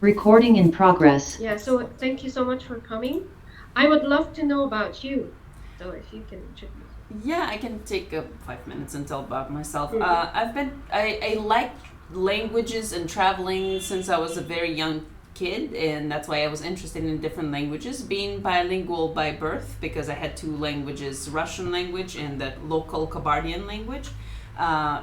Recording in progress. Yeah, so thank you so much for coming. I would love to know about you. So if you can introduce Yeah, I can take 5 minutes and tell about myself. yourself. I like languages and traveling since I was a very young kid, and that's why I was interested in different languages. Being bilingual by birth, because I had two languages, Russian language and the local Kabardian language.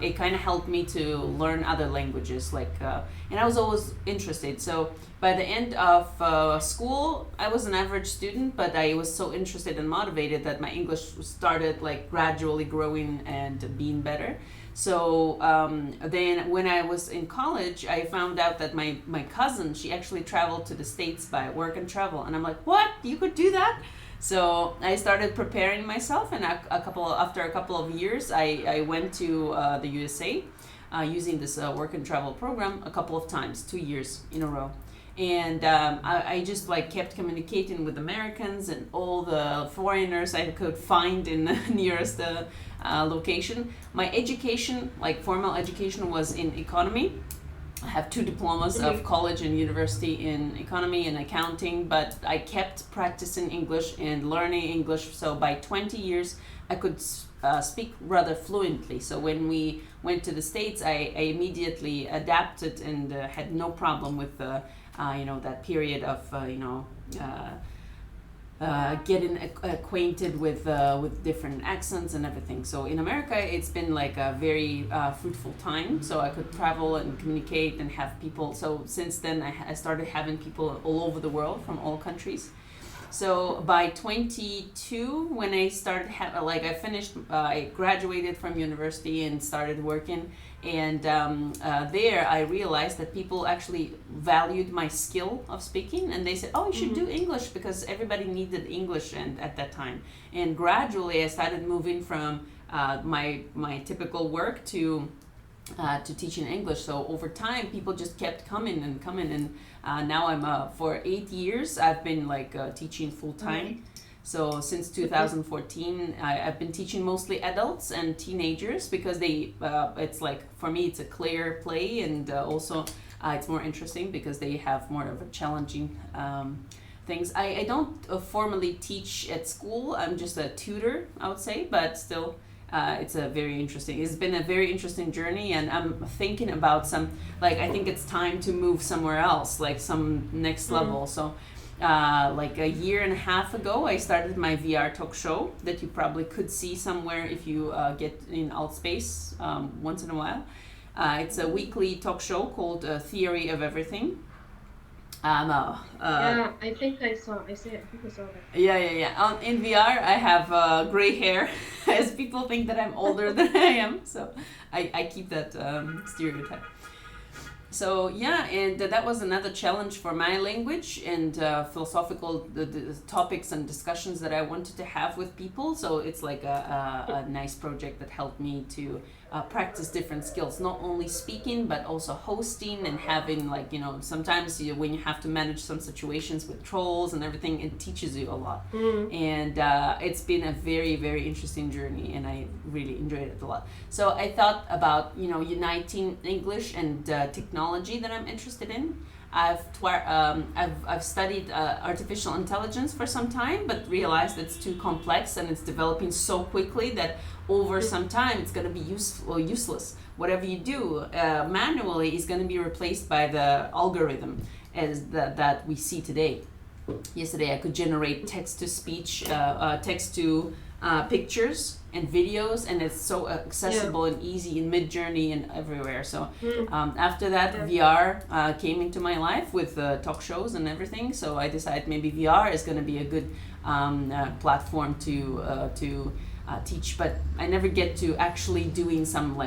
It kind of helped me to learn other languages, and I was always interested. So by the end of school, I was an average student, but I was so interested and motivated that my English started like gradually growing and being better. So then when I was in college, I found out that my cousin, she actually traveled to the States by work and travel. And I'm like, what? You could do that? So I started preparing myself, and after a couple of years, I went to the USA using this work and travel program a couple of times, 2 years in a row. And I just like kept communicating with Americans and all the foreigners I could find in the nearest location. My education, like formal education, was in economy. I have two diplomas of college and university in economy and accounting, but I kept practicing English and learning English. So by 20 years, I could speak rather fluently. So when we went to the States, I immediately adapted and had no problem with that period of getting acquainted with different accents and everything. So in America, it's been like a very fruitful time. So I could travel and communicate and have people. So since then, I started having people all over the world from all countries. So by 22, when I started, I finished, I graduated from university and started working. And there I realized that people actually valued my skill of speaking. And they said, oh, you should do English, because everybody needed English at that time. And gradually I started moving from my typical work to teaching English. So over time, people just kept coming and coming, and now I'm for 8 years I've been teaching full time. So since 2014, I've been teaching mostly adults and teenagers, because it's like, for me, it's a clear play, and also it's more interesting because they have more of a challenging things. I don't formally teach at school. I'm just a tutor, I would say, but still. It's been a very interesting journey, and I'm thinking about I think it's time to move somewhere else, like some next level. So like a year and a half ago, I started my VR talk show that you probably could see somewhere if you get in Altspace once in a while. It's a weekly talk show called Theory of Everything. Yeah, I think I saw. I think I saw that. Yeah. In VR, I have gray hair, as people think that I'm older than I am. So I keep that stereotype. So yeah, and that was another challenge for my language and philosophical the topics and discussions that I wanted to have with people. So it's like a nice project that helped me to practice different skills, not only speaking but also hosting and having sometimes when you have to manage some situations with trolls and everything, it teaches you a lot. And it's been a very, very interesting journey, and I really enjoyed it a lot. So I thought about uniting English and technology that I'm interested in. I've studied artificial intelligence for some time, but realized it's too complex and it's developing so quickly that over some time it's going to be useless. Whatever you do manually is going to be replaced by the algorithm that we see today. Yesterday I could generate text to speech, text to pictures and videos, and it's so accessible and easy in Mid-Journey and everywhere. So after that, VR came into my life with talk shows and everything. So I decided maybe VR is going to be a good platform to teach, but I never get to actually doing some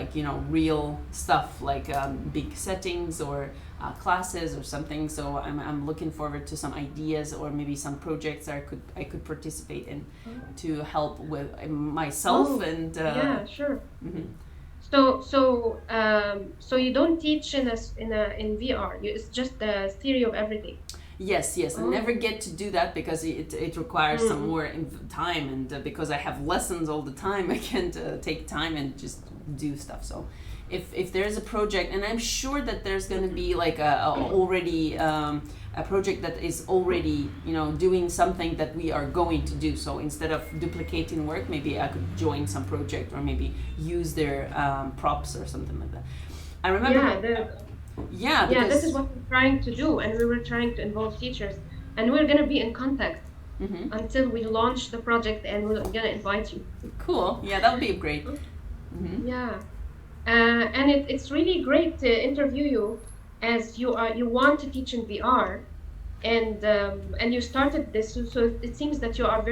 real stuff like big settings or classes or something. So I'm looking forward to some ideas or maybe some projects I could participate in to help with myself and yeah, sure. mhm. So you don't teach in VR. It's just the theory of everything. Yes, I never get to do that because it requires some more time, and because I have lessons all the time, I can't take time and just do stuff. So if there's a project, and I'm sure that there's going to be like already a project that is already, you know, doing something that we are going to do. So instead of duplicating work, maybe I could join some project or maybe use their props or something like that. I remember. Yeah, Because this is what we're trying to do, and we were trying to involve teachers, and we're gonna be in contact Mhm. until we launch the project, and we're gonna invite you. Cool. Yeah, that would be great. Hmm. Yeah, and it's really great to interview you, as you want to teach in VR, and you started this, so it seems that you are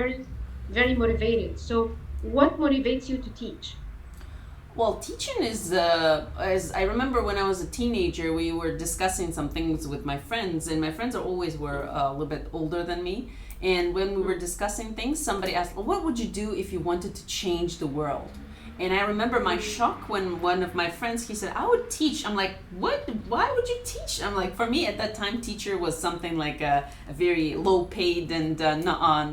very motivated. So what motivates you to teach? Well, teaching is, as I remember when I was a teenager, we were discussing some things with my friends, and my friends are always were a little bit older than me. And when we were discussing things, somebody asked, well, "What would you do if you wanted to change the world?" And I remember my shock when one of my friends, he said, "I would teach." I'm like, "What? Why would you teach?" I'm like, for me at that time, teacher was something like a very low paid and not on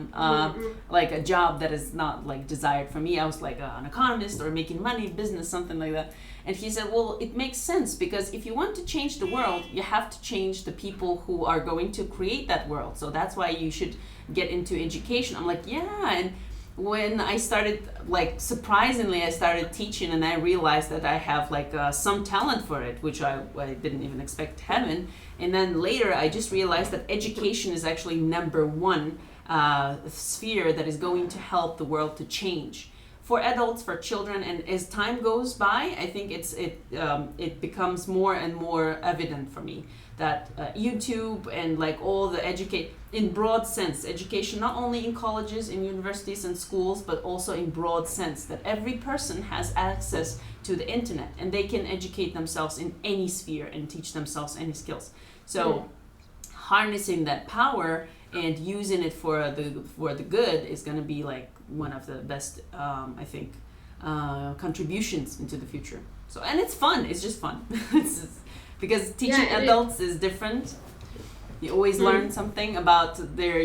like a job that is not like desired for me. I was like an economist or making money, business, something like that. And he said, "Well, it makes sense, because if you want to change the world, you have to change the people who are going to create that world. So that's why you should get into education." I'm like, "Yeah." And when I started, like, surprisingly, I started teaching, and I realized that I have like some talent for it, which I didn't even expect having. And then later I just realized that education is actually number one sphere that is going to help the world to change for adults, for children. And as time goes by, I think it becomes more and more evident for me that YouTube and like all the in broad sense, education, not only in colleges, in universities and schools, but also in broad sense, that every person has access to the internet and they can educate themselves in any sphere and teach themselves any skills. So harnessing that power and using it for the good is going to be like one of the best, I think, contributions into the future. So, and it's fun. It's just fun. Because teaching adults is different. You always learn something about their,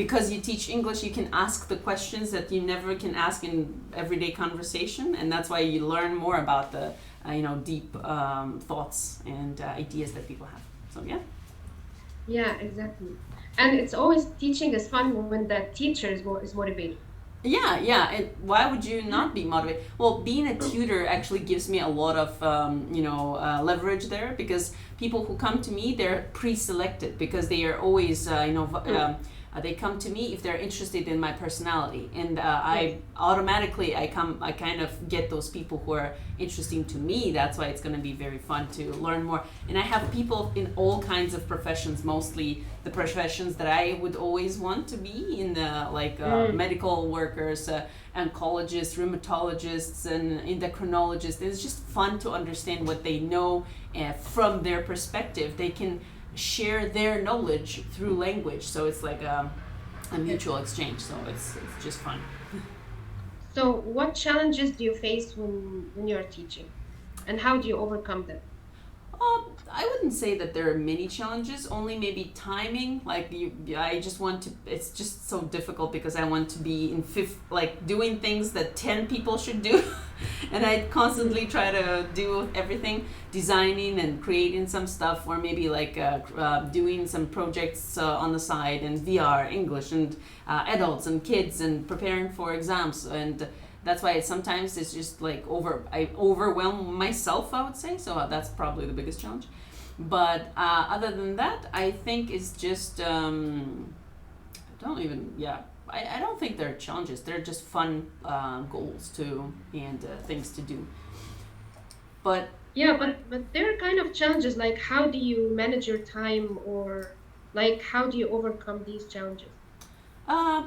because you teach English, you can ask the questions that you never can ask in everyday conversation, and that's why you learn more about the, deep thoughts and ideas that people have. So yeah. Yeah, exactly. And it's always, teaching is fun when the teacher is motivated. Yeah. And why would you not be motivated? Well, being a tutor actually gives me a lot of, leverage there, because people who come to me, they're pre-selected because they are always, they come to me if they're interested in my personality, and I kind of get those people who are interesting to me. That's why it's going to be very fun to learn more. And I have people in all kinds of professions, mostly the professions that I would always want to be in, the medical workers, oncologists, rheumatologists, and endocrinologists. It's just fun to understand what they know from their perspective. They can share their knowledge through language, so it's like a mutual exchange. So it's just fun. So what challenges do you face when you're teaching, and how do you overcome them? I wouldn't say that there are many challenges, only maybe timing. I just want to, it's just so difficult because I want to be doing things that 10 people should do. And I constantly try to do everything, designing and creating some stuff, or maybe doing some projects on the side in VR, English, and adults and kids, and preparing for exams. And that's why sometimes it's just I overwhelm myself, I would say. So that's probably the biggest challenge. But other than that, I think it's just I don't think they're challenges. They're just fun goals too, and things to do. But Yeah, but there are kind of challenges, like how do you manage your time, or like how do you overcome these challenges?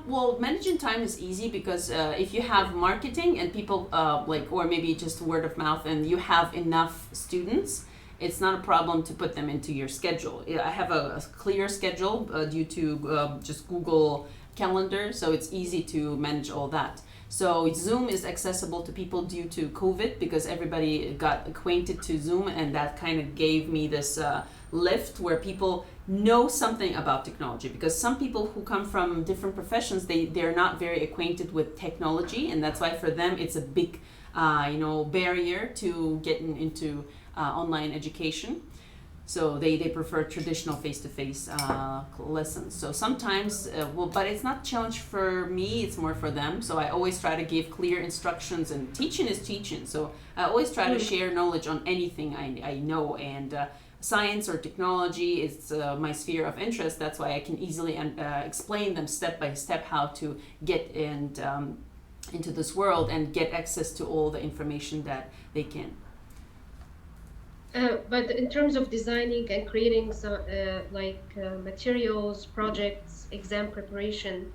well, managing time is easy because if you have marketing and people or maybe just word of mouth, and you have enough students, it's not a problem to put them into your schedule. I have a clear schedule due to just Google Calendar, so it's easy to manage all that. So Zoom is accessible to people due to COVID, because everybody got acquainted to Zoom, and that kind of gave me this lift where people know something about technology, because some people who come from different professions, they're not very acquainted with technology, and that's why for them it's a big barrier to getting into online education. So they prefer traditional face-to-face lessons. So sometimes, but it's not a challenge for me, it's more for them. So I always try to give clear instructions, and teaching is teaching. So I always try to share knowledge on anything I know, and science or technology is my sphere of interest. That's why I can easily explain them step by step how to get into this world and get access to all the information that they can. But in terms of designing and creating some materials, projects, exam preparation,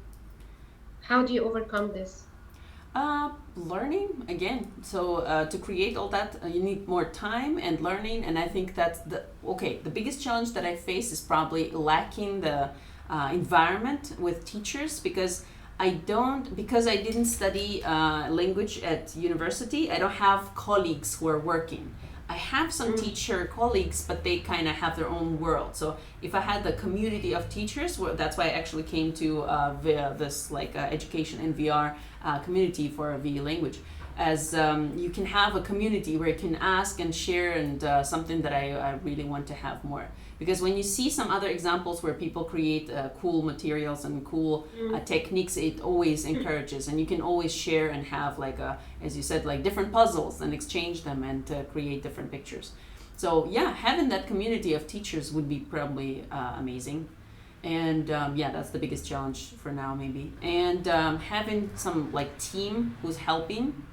how do you overcome this? Learning again. So to create all that, you need more time and learning, and I think that's the biggest challenge that I face is probably lacking the environment with teachers, because I didn't study language at university. I don't have colleagues who are working. I have some teacher colleagues, but they kind of have their own world. So if I had the community of teachers, that's why I actually came to this education in VR community for VE language, as you can have a community where you can ask and share, and something that I really want to have more. Because when you see some other examples where people create cool materials and cool techniques, it always encourages, and you can always share and have as you said, different puzzles and exchange them and create different pictures. So yeah, having that community of teachers would be probably amazing. And that's the biggest challenge for now, maybe. And having some team who's helping.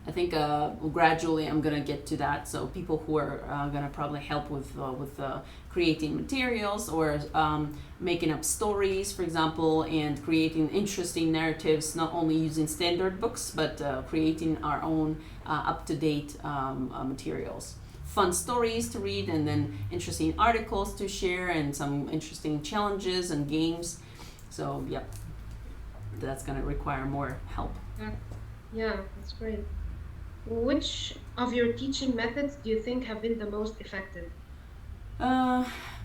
I think gradually I'm gonna get to that. So people who are gonna probably help with creating materials, or making up stories, for example, and creating interesting narratives, not only using standard books, but creating our own up-to-date materials. Fun stories to read, and then interesting articles to share, and some interesting challenges and games. So yeah, that's gonna require more help. Yeah, that's great. Which of your teaching methods do you think have been the most effective?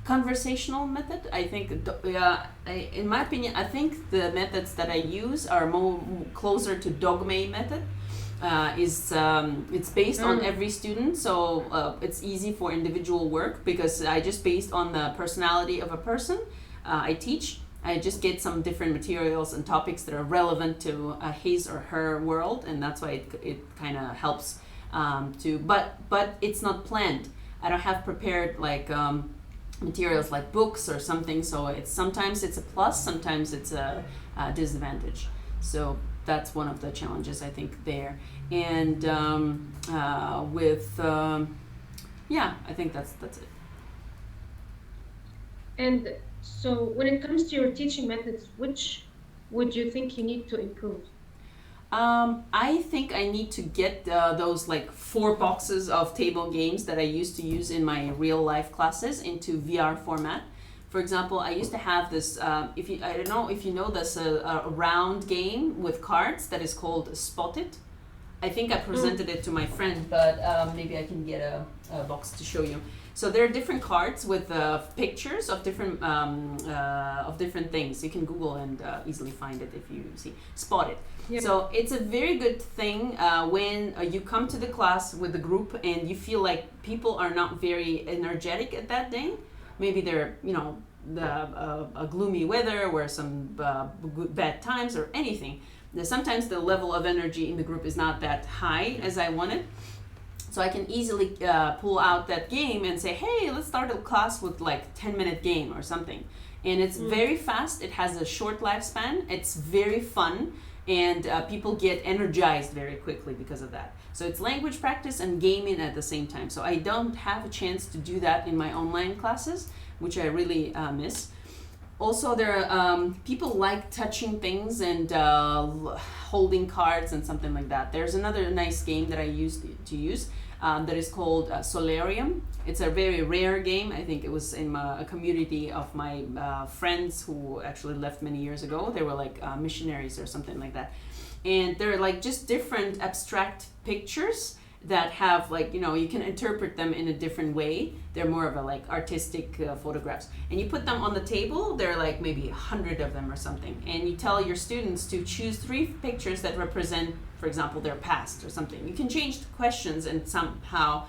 Conversational method. I think, in my opinion, I think the methods that I use are more closer to dogme method. It's based on every student, so it's easy for individual work, because I just based on the personality of a person I teach. I just get some different materials and topics that are relevant to his or her world, and that's why it kind of helps but it's not planned. I don't have prepared materials like books or something, so sometimes it's a plus, sometimes it's a disadvantage. So that's one of the challenges, I think, there. And I think that's it. And so when it comes to your teaching methods, which would you think you need to improve? I think I need to get those 4 boxes of table games that I used to use in my real life classes into VR format. For example, I used to have this, I don't know if you know this, a round game with cards that is called Spot It. I think I presented it to my friend, but maybe I can get a box to show you. So there are different cards with pictures of different things. You can Google and easily find it if you see. Spot It. Yeah. So it's a very good thing when you come to the class with the group and you feel like people are not very energetic at that day. Maybe they're, a gloomy weather or some bad times or anything. Sometimes the level of energy in the group is not that high as I wanted. So I can easily pull out that game and say, hey, let's start a class with 10-minute game or something. And it's very fast. It has a short lifespan. It's very fun. And people get energized very quickly because of that. So it's language practice and gaming at the same time. So I don't have a chance to do that in my online classes, which I really miss. Also, there are people like touching things and holding cards and something like that. There's another nice game that I used to use that is called Solarium. It's a very rare game. I think it was in a community of my friends who actually left many years ago. They were missionaries or something like that. And they're just different abstract pictures. that have like, you know, you can interpret them in a different way. They're more of a like artistic photographs, and you put them on the table. There are like maybe 100 of them or something, and you tell your students to choose 3 pictures that represent, for example, their past or something. You can change the questions and somehow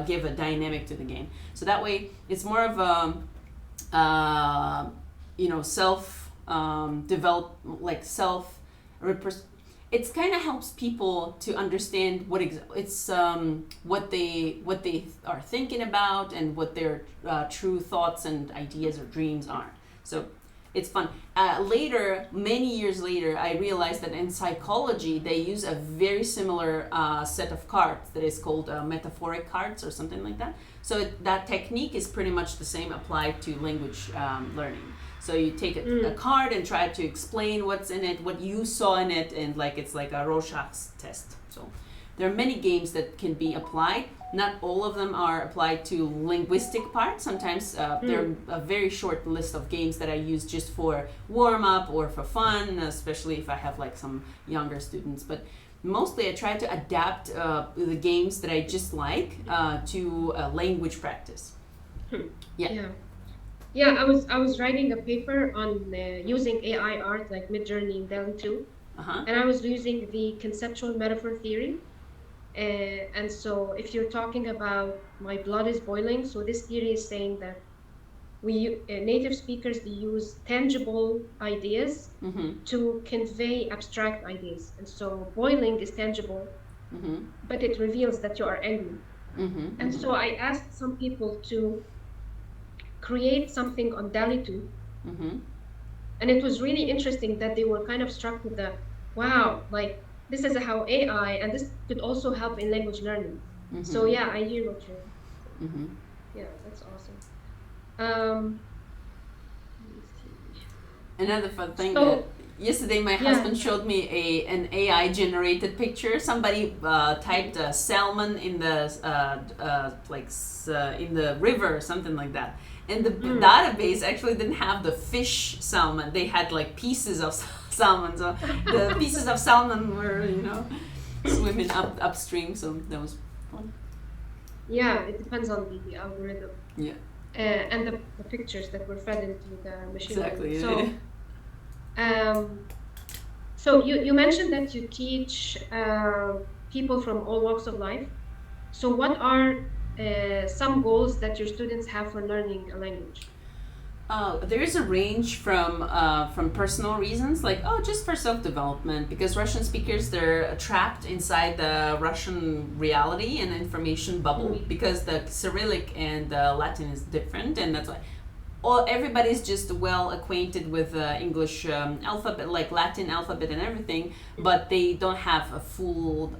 give a dynamic to the game. So that way, it's more of a you know, self develop, like self. It kind of helps people to understand what what they are thinking about and what their true thoughts and ideas or dreams are. So it's fun. Later, many years later, I realized that in psychology they use a very similar set of cards that is called metaphoric cards or something like that. So that technique is pretty much the same applied to language learning. So you take a card and try to explain what's in it, what you saw in it, and like it's like a Rorschach's test. So there are many games that can be applied. Not all of them are applied to linguistic part. Sometimes there are a very short list of games that I use just for warm up or for fun, especially if I have like some younger students. But mostly I try to adapt the games that I just like to language practice. Yeah. Yeah, I was writing a paper on using AI art like Midjourney and DALL-E 2, and I was using the conceptual metaphor theory. And so if you're talking about my blood is boiling, so this theory is saying that we native speakers, they use tangible ideas to convey abstract ideas. And so boiling is tangible, but it reveals that you are angry. And so I asked some people to create something on DALL-E 2. And it was really interesting that they were kind of struck with the, wow, like this is how AI, and this could also help in language learning. So yeah, I hear what you're saying. Yeah, that's awesome. Let me see. Another fun thing So- that yesterday my husband showed me an AI generated picture. Somebody typed salmon in the in the river or something like that. And the database actually didn't have the fish salmon. They had like pieces of salmon. So the pieces of salmon were, you know, swimming upstream. So that was fun. Yeah, it depends on the algorithm. Yeah. And the pictures that were fed into the machine learning. Exactly. So you mentioned that you teach people from all walks of life. So what are some goals that your students have for learning a language? There is a range from personal reasons, like just for self-development, because Russian speakers, they're trapped inside the Russian reality and information bubble, because the Cyrillic and the Latin is different, and that's why everybody's just well acquainted with English alphabet, like Latin alphabet and everything, but they don't have a full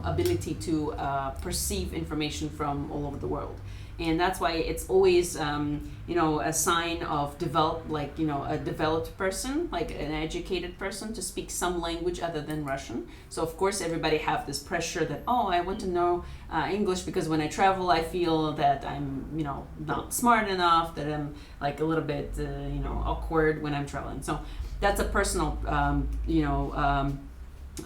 ability to perceive information from all over the world. And that's why it's always a sign of a developed person, like an educated person, to speak some language other than Russian. So of course everybody have this pressure that I want to know English, because when I travel I feel that I'm not smart enough, that I'm like a little bit awkward when I'm traveling. So that's a personal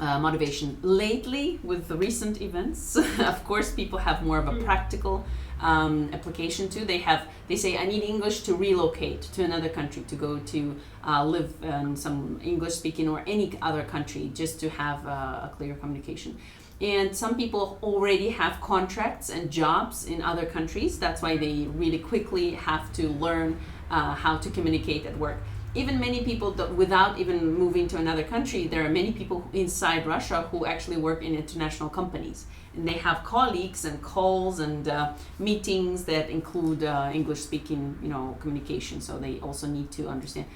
motivation. Lately, with the recent events, of course people have more of a practical application too. They say, I need English to relocate to another country, to go to live in some English speaking or any other country, just to have a clear communication. And some people already have contracts and jobs in other countries. That's why they really quickly have to learn how to communicate at work. Even many people, without even moving to another country, there are many people inside Russia who actually work in international companies. And they have colleagues and calls and meetings that include English-speaking, communication. So they also need to understand.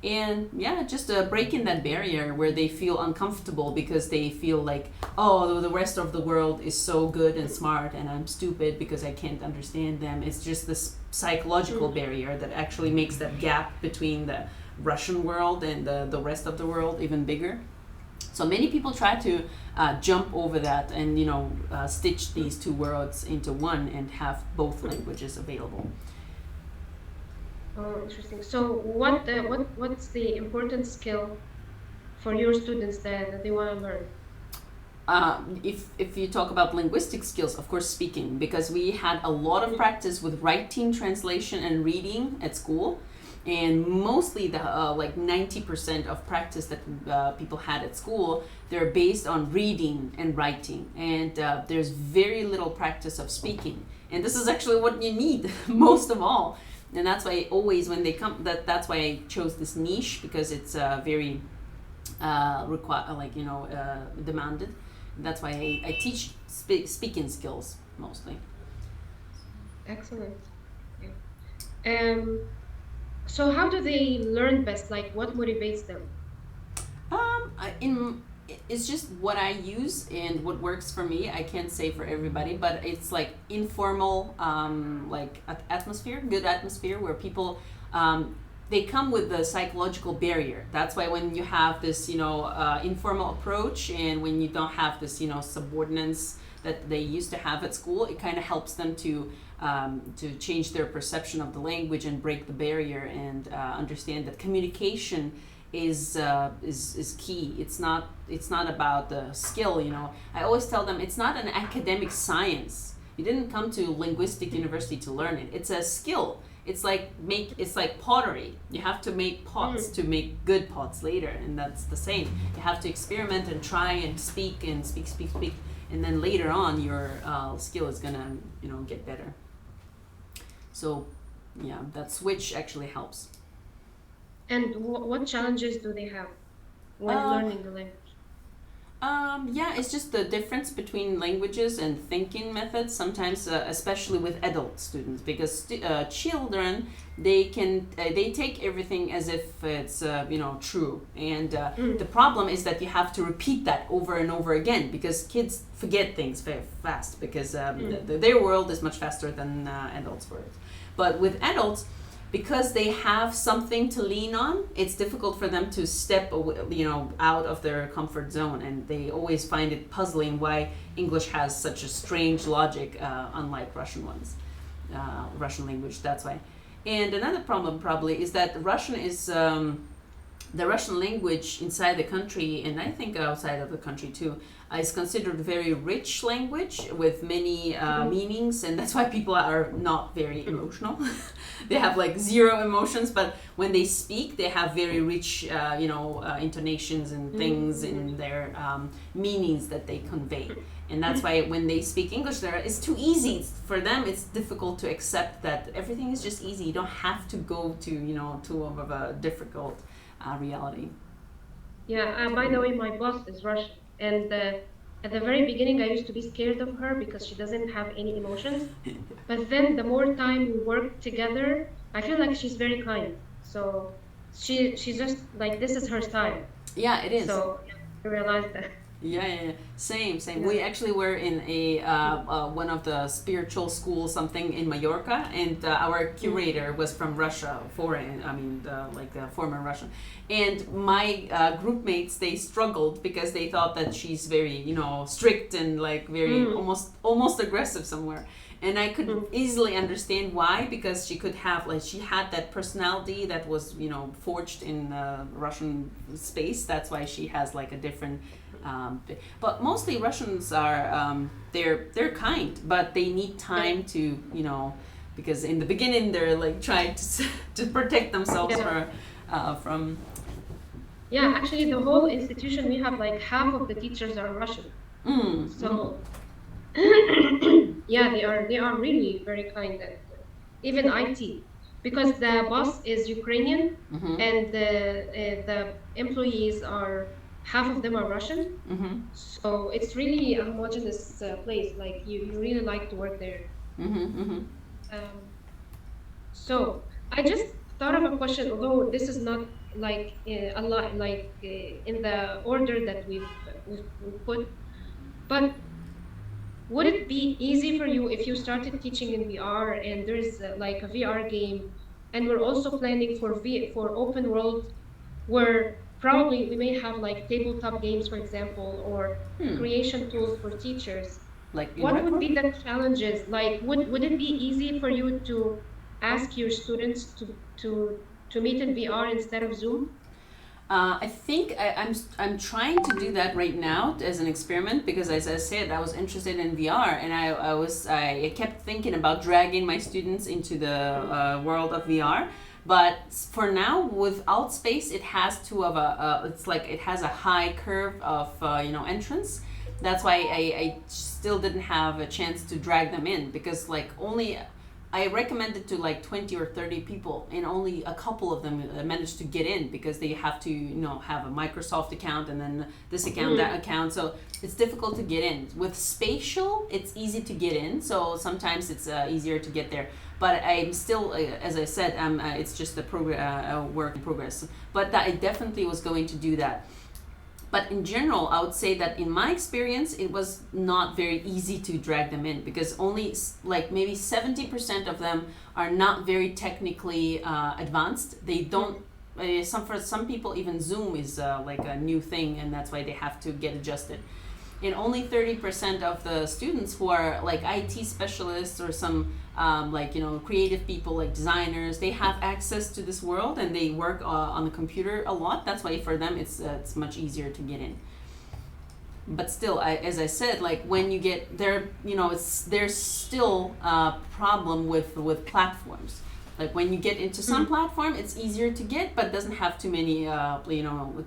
And just breaking that barrier where they feel uncomfortable because they feel like, the rest of the world is so good and smart and I'm stupid because I can't understand them. It's just this psychological barrier that actually makes that gap between the Russian world and the rest of the world even bigger. So many people try to jump over that and stitch these two worlds into one and have both languages available. Oh, interesting. So what's the important skill for your students that they want to learn? If you talk about linguistic skills, of course, speaking, because we had a lot of practice with writing, translation, and reading at school, and mostly the like 90% of practice that people had at school, they're based on reading and writing, and there's very little practice of speaking, and this is actually what you need most of all, and that's why always when they come, that's why I chose this niche, because it's very demanded. That's why I teach speaking skills mostly. Excellent. Yeah. So how do they learn best? Like, what motivates them? It's just what I use and what works for me. I can't say for everybody, but it's like informal, atmosphere, good atmosphere where people, they come with the psychological barrier. That's why when you have this, informal approach, and when you don't have this, subordinates that they used to have at school, it kind of helps them to change their perception of the language and break the barrier, and understand that communication is key. It's not about the skill. I always tell them it's not an academic science. You didn't come to linguistic university to learn it. It's a skill. It's like pottery. You have to make pots to make good pots later, and that's the same. You have to experiment and try and speak, and then later on your skill is gonna get better. So yeah, that switch actually helps. And what challenges do they have when learning the language? Yeah, it's just the difference between languages and thinking methods. Sometimes, especially with adult students, because children, they take everything as if it's true, and the problem is that you have to repeat that over and over again, because kids forget things very fast, because their world is much faster than adults' world. But with adults, because they have something to lean on, it's difficult for them to step away, out of their comfort zone, and they always find it puzzling why English has such a strange logic, unlike Russian ones, Russian language. That's why. And another problem probably is that Russian is the Russian language inside the country, and I think outside of the country too, is considered a very rich language with many meanings, and that's why people are not very emotional. They have like zero emotions, but when they speak, they have very rich, intonations and things in their meanings that they convey. And that's why when they speak English, it's too easy for them. It's difficult to accept that everything is just easy. You don't have to go to too of a difficult reality. Yeah, by the way, my boss is Russian, and at the very beginning, I used to be scared of her because she doesn't have any emotions. But then, the more time we work together, I feel like she's very kind. So she's just like, this is her style. Yeah, it is. So I realized that. Yeah. Same. Yeah. We actually were in a one of the spiritual schools, something in Mallorca, and our curator was from Russia, the former Russian. And my group mates, they struggled because they thought that she's very, strict and like very almost aggressive somewhere. And I could easily understand why, because she had that personality that was, forged in Russian space. That's why she has like a different. But mostly Russians are they're kind, but they need time to because in the beginning they're like trying to protect themselves from. Yeah, actually, the whole institution, we have like half of the teachers are Russian. So yeah, they are really very kind, and even IT, because the boss is Ukrainian, and the employees are half of them are Russian. So it's really a homogeneous place. Like you really like to work there. So I just thought of a question, although this is not like a lot like in the order that we've put, but would it be easy for you if you started teaching in VR and there's like a VR game, and we're also planning for open world, where probably we may have like tabletop games, for example, or creation tools for teachers. Like What would be the challenges? Like, would it be easy for you to ask your students to meet in VR instead of Zoom? I think I'm trying to do that right now as an experiment because, as I said, I was interested in VR, and I kept thinking about dragging my students into the world of VR. But for now, without space, it has it's like it has a high curve of entrance. That's why I still didn't have a chance to drag them in, because like only I recommended to like 20 or 30 people, and only a couple of them managed to get in because they have to, have a Microsoft account and then this account, that account. So it's difficult to get in. With spatial, it's easy to get in. So sometimes it's easier to get there. But I'm still, as I said, it's just a work in progress. But I definitely was going to do that. But in general, I would say that in my experience, it was not very easy to drag them in, because only like maybe 70% of them are not very technically advanced. They don't, for some people, even Zoom is like a new thing, and that's why they have to get adjusted. And only 30% of the students who are like IT specialists or some creative people like designers, they have access to this world and they work on the computer a lot. That's why for them it's much easier to get in. But still, as I said, like when you get there, there's still a problem with platforms. Like when you get into some platform, it's easier to get, but doesn't have too many,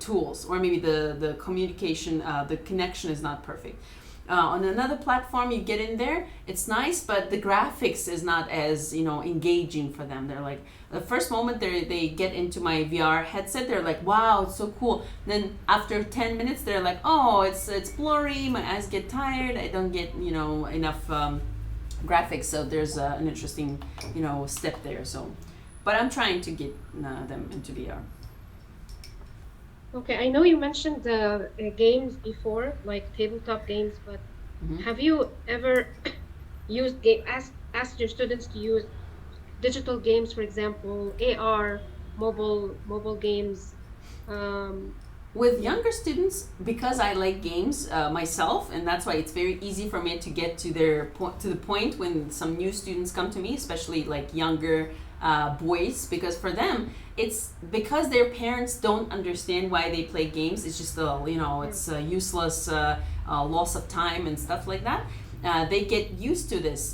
tools, or maybe the communication, the connection is not perfect. On another platform, you get in there, it's nice, but the graphics is not as engaging for them. They're like, the first moment they get into my VR headset, they're like, wow, it's so cool. Then after 10 minutes, they're like, oh, it's blurry, my eyes get tired, I don't get enough graphics. So there's an interesting step there. So, but I'm trying to get them into VR. Okay, I know you mentioned the games before, like tabletop games, but Mhm. have you ever asked your students to use digital games, for example, AR, mobile games? Um, With younger students, because I like games myself, and that's why it's very easy for me to get to to the point when some new students come to me, especially like younger boys, because for them it's because their parents don't understand why they play games. It's just it's a useless loss of time and stuff like that. They get used to this,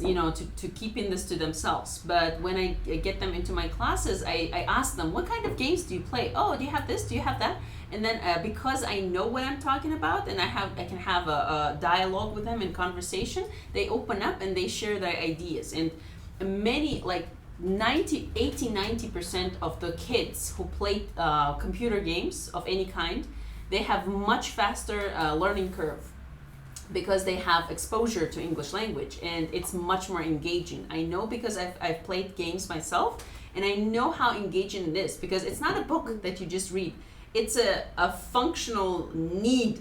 to keeping this to themselves. But when I get them into my classes, I ask them, what kind of games do you play? Oh, do you have this? Do you have that? And then because I know what I'm talking about, and I can have a dialogue with them in conversation, they open up and they share their ideas. And many, like 90% of the kids who play computer games of any kind, they have much faster learning curve, because they have exposure to English language and it's much more engaging. I know because I've played games myself, and I know how engaging it is, because it's not a book that you just read. It's a functional need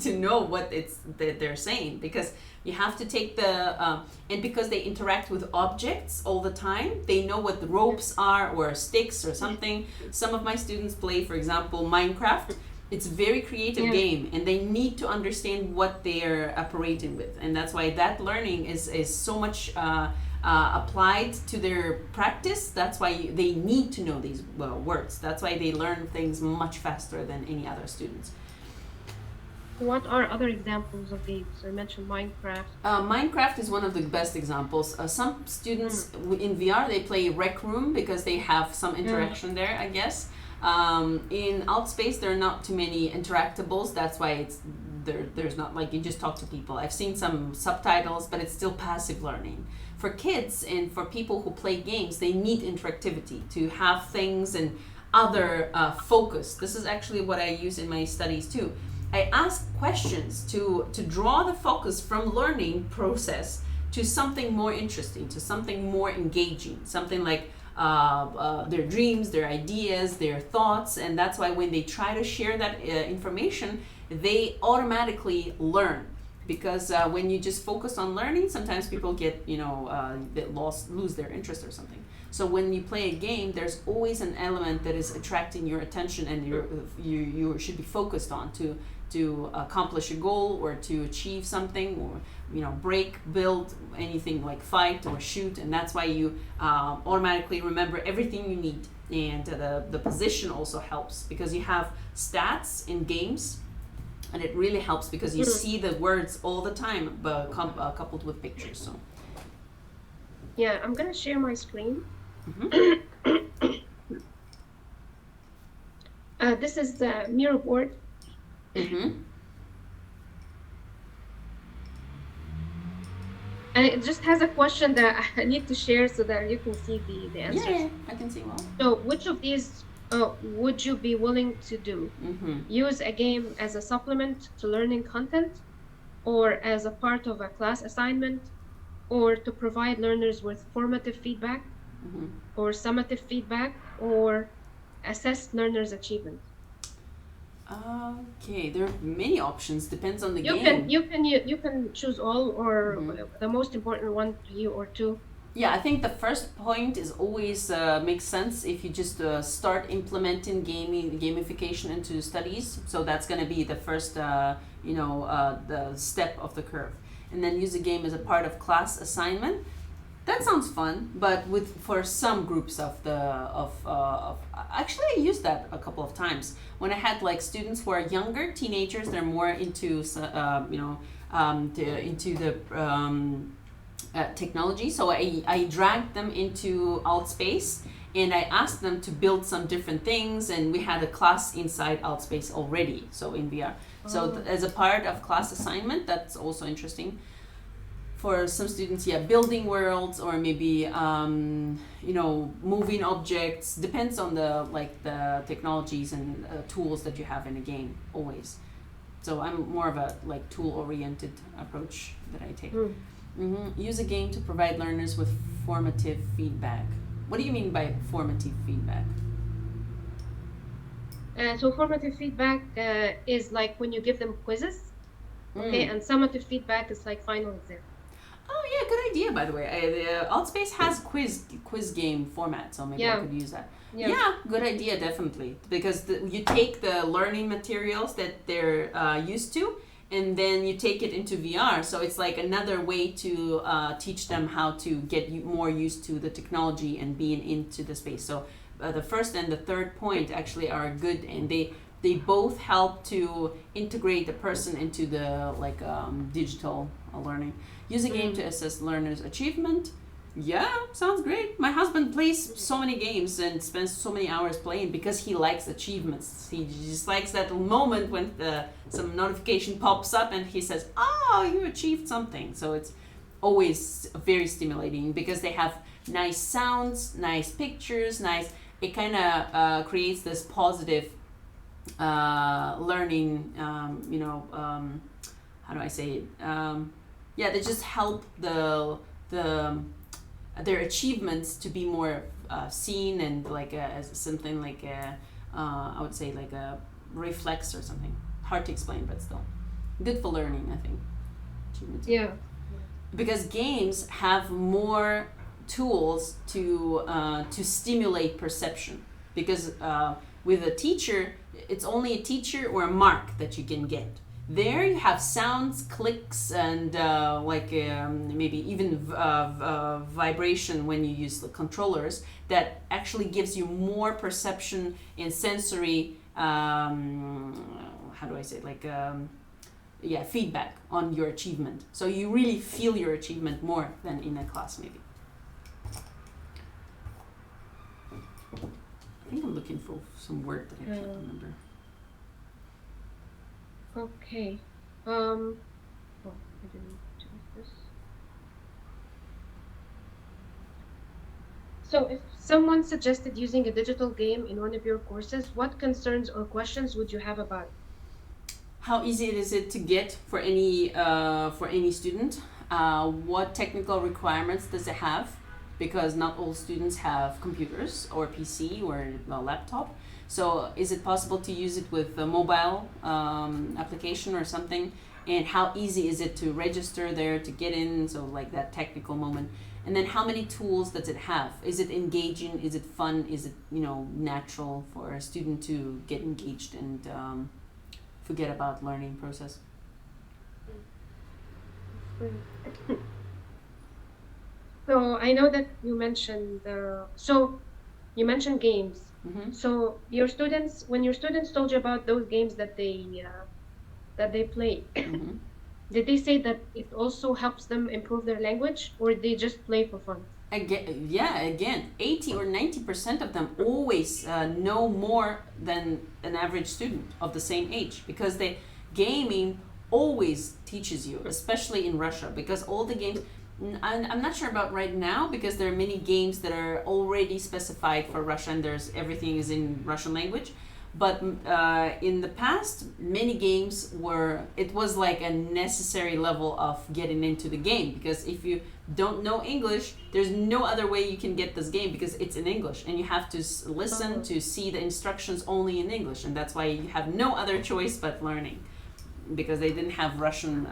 to know what they're saying, because you have to take and because they interact with objects all the time, they know what the ropes are, or sticks or something. Some of my students play, for example, Minecraft. It's a very creative game, and they need to understand what they're operating with, and that's why that learning is so much applied to their practice. That's why they need to know these words. That's why they learn things much faster than any other students. what are other examples of games? I mentioned Minecraft. Minecraft is one of the best examples. Some students in VR, they play Rec Room because they have some interaction there, I guess. In Outspace, there are not too many interactables. That's why there's not, like, you just talk to people. I've seen some subtitles, but it's still passive learning. For kids and for people who play games, they need interactivity to have things and other focus. This is actually what I use in my studies too. I ask questions to draw the focus from learning process to something more interesting, to something more engaging, something like their dreams, their ideas, their thoughts. And that's why when they try to share that information, they automatically learn. Because when you just focus on learning, sometimes people get, lose their interest or something. So when you play a game, there's always an element that is attracting your attention, and you should be focused on to to accomplish a goal or to achieve something, or break, build, anything like fight or shoot, and that's why you automatically remember everything you need. And the position also helps because you have stats in games, and it really helps because you see the words all the time, but coupled with pictures. So Yeah, I'm gonna share my screen. This is the mirror board. And it just has a question that I need to share so that you can see the answers. Yeah, I can see well. So which of these would you be willing to do? Use a game as a supplement to learning content, or as a part of a class assignment, or to provide learners with formative feedback, or summative feedback, or assess learners' achievement? Okay, there are many options. Depends on the You game. you can choose all, or the most important one to you, or two. Yeah, I think the first point is always makes sense if you just start implementing gamification into studies. So that's going to be the first, the step of the curve, and then use a game as a part of class assignment. That sounds fun, but for some groups of actually I used that a couple of times when I had like students who are younger, teenagers. They're more into into the technology. So I dragged them into Altspace and I asked them to build some different things, and we had a class inside Altspace already, so in VR. So as a part of class assignment, that's also interesting. For some students, building worlds, or maybe moving objects. Depends on the technologies and tools that you have in a game always. So I'm more of a tool-oriented approach that I take. Use a game to provide learners with formative feedback. What do you mean by formative feedback? So formative feedback is like when you give them quizzes, okay, and summative feedback is like final exam. Oh yeah, good idea. By the way, Altspace has quiz game format, so maybe I could use that. Yeah, good idea, definitely. Because you take the learning materials that they're used to, and then you take it into VR. So it's like another way to teach them how to get more used to the technology and being into the space. So the first and the third point actually are good, and they both help to integrate the person into the digital learning. Use a game to assess learners' achievement. Yeah, sounds great. My husband plays so many games and spends so many hours playing because he likes achievements. He just likes that moment when some notification pops up and he says, "Oh, you achieved something." So it's always very stimulating because they have nice sounds, nice pictures, nice. It kind of creates this positive learning. How do I say it? They just help their achievements to be more seen and as something I would say like a reflex or something. Hard to explain, but still good for learning, I think. Achievements. Yeah. Because games have more tools to stimulate perception. Because with a teacher, it's only a teacher or a mark that you can get. There you have sounds, clicks, and maybe even vibration when you use the controllers that actually gives you more perception and sensory, how do I say it? Feedback on your achievement. So you really feel your achievement more than in a class maybe. I think I'm looking for some word that I can't remember. Okay. I didn't choose this. So if someone suggested using a digital game in one of your courses, what concerns or questions would you have about it? How easy is it to get for any student? What technical requirements does it have? Because not all students have computers or PC or a laptop. So is it possible to use it with a mobile application or something? And how easy is it to register there, to get in? So like that technical moment. And then how many tools does it have? Is it engaging? Is it fun? Is it natural for a student to get engaged and forget about learning process. So I know that you mentioned games. Mm-hmm. So when your students told you about those games that they play, Mm-hmm. did they say that it also helps them improve their language, or they just play for fun? Again, yeah, again, 80 or 90% of them always know more than an average student of the same age, because the gaming always teaches you, especially in Russia, because all the games, I'm not sure about right now, because there are many games that are already specified for Russia and there's everything is in Russian language. But in the past, many games it was like a necessary level of getting into the game, because if you don't know English, there's no other way you can get this game, because it's in English and you have to listen to see the instructions only in English, and that's why you have no other choice but learning, because they didn't have Russian,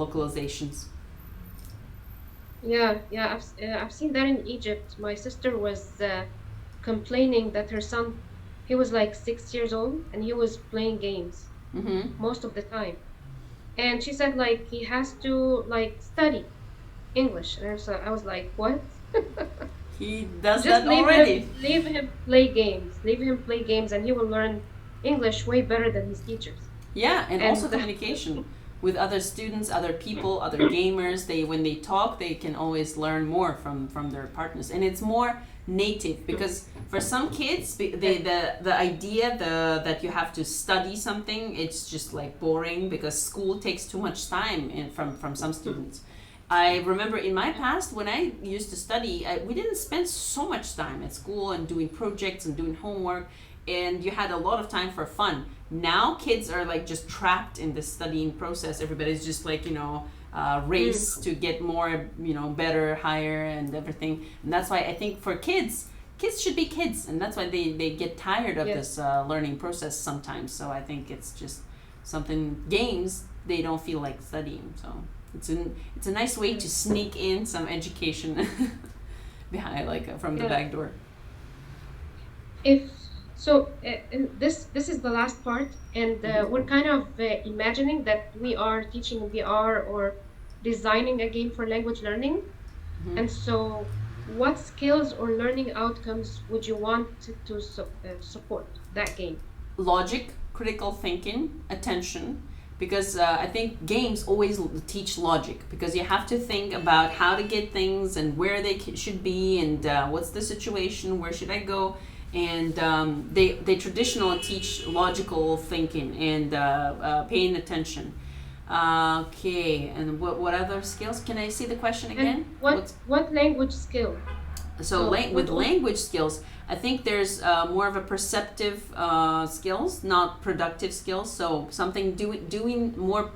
localizations. Yeah. I've seen that in Egypt. My sister was complaining that her son, he was like 6 years old, and he was playing games Mm-hmm. most of the time. And she said like he has to like study English. And I was like, what? He does Just that already. leave him play games. Leave him play games, and he will learn English way better than his teachers. Yeah, and also And communication with other students, other people, other gamers. They when they talk, they can always learn more from their partners, and it's more native, because for some kids, the idea that you have to study something, it's just like boring, because school takes too much time from some students. I remember in my past when I used to study, we didn't spend so much time at school and doing projects and doing homework, and you had a lot of time for fun. Now kids are like just trapped in this studying process. Everybody's just like, race to get more, better, higher, and everything. And that's why I think for kids should be kids, and that's why they get tired of Yes. this learning process sometimes. So I think it's just something, games, they don't feel like studying. So it's a nice way to sneak in some education behind, like from the Yeah. back door. If so, and this is the last part, and we're kind of imagining that we are teaching VR or designing a game for language learning. Mhm. And so, what skills or learning outcomes would you want to support that game? Logic, critical thinking, attention, because I think games always teach logic, because you have to think about how to get things and where they should be, and what's the situation, where should I go, and they traditionally teach logical thinking and paying attention. Okay, and what other skills? Can I see the question again? And what language skill? So So with what language skills, I think there's more of a perceptive skills, not productive skills. So something doing more,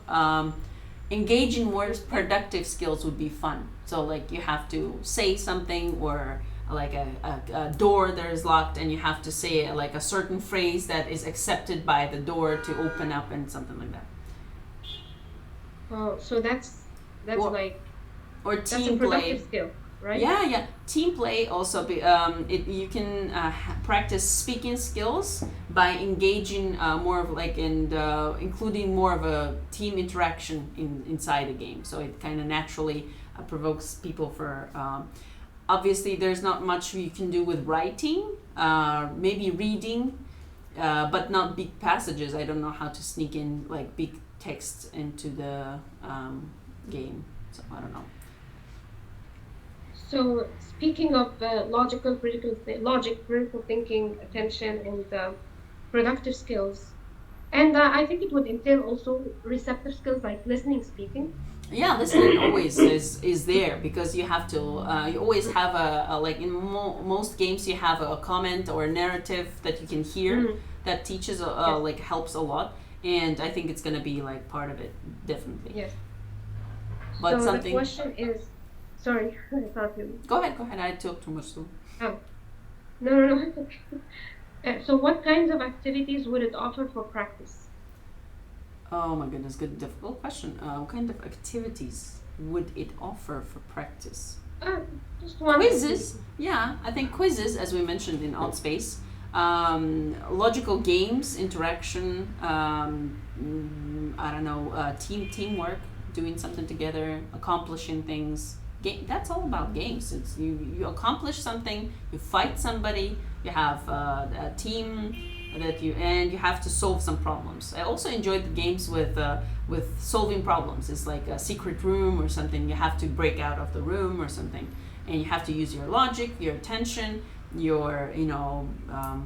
engaging more productive skills would be fun. So like you have to say something, or like a door that is locked, and you have to say like a certain phrase that is accepted by the door to open up, and something like that. so that's Or, like or that's a team productive play. skill, right? Yeah. Team play also you can practice speaking skills by engaging more of like, and including more of a team interaction inside a game. So it kind of naturally provokes people for. Obviously, there's not much you can do with writing, maybe reading, but not big passages. I don't know how to sneak in like big texts into the game. So I don't know. So speaking of critical thinking, attention, and productive skills, and I think it would entail also receptive skills like listening, speaking. Yeah, listening always is there, because you have to you always have a like in most games you have a comment or a narrative that you can hear Mm, that teaches yes, like helps a lot, and I think it's gonna be like part of it, definitely. yes. But So the something, question is, sorry, I thought you. go ahead, I talk too much too. Oh, no. So what kinds of activities would it offer for practice? Oh my goodness, good, difficult question. What kind of activities would it offer for practice? Uh, just one Quizzes, activity. yeah, I think quizzes, as we mentioned in Odd Space, Logical games, interaction, I don't know, teamwork, doing something together, accomplishing things. That's all about games. It's you accomplish something, you fight somebody, you have a team that you have to solve some problems. I also enjoyed the games with solving problems. It's like a secret room or something. You have to break out of the room or something, and you have to use your logic, your attention, your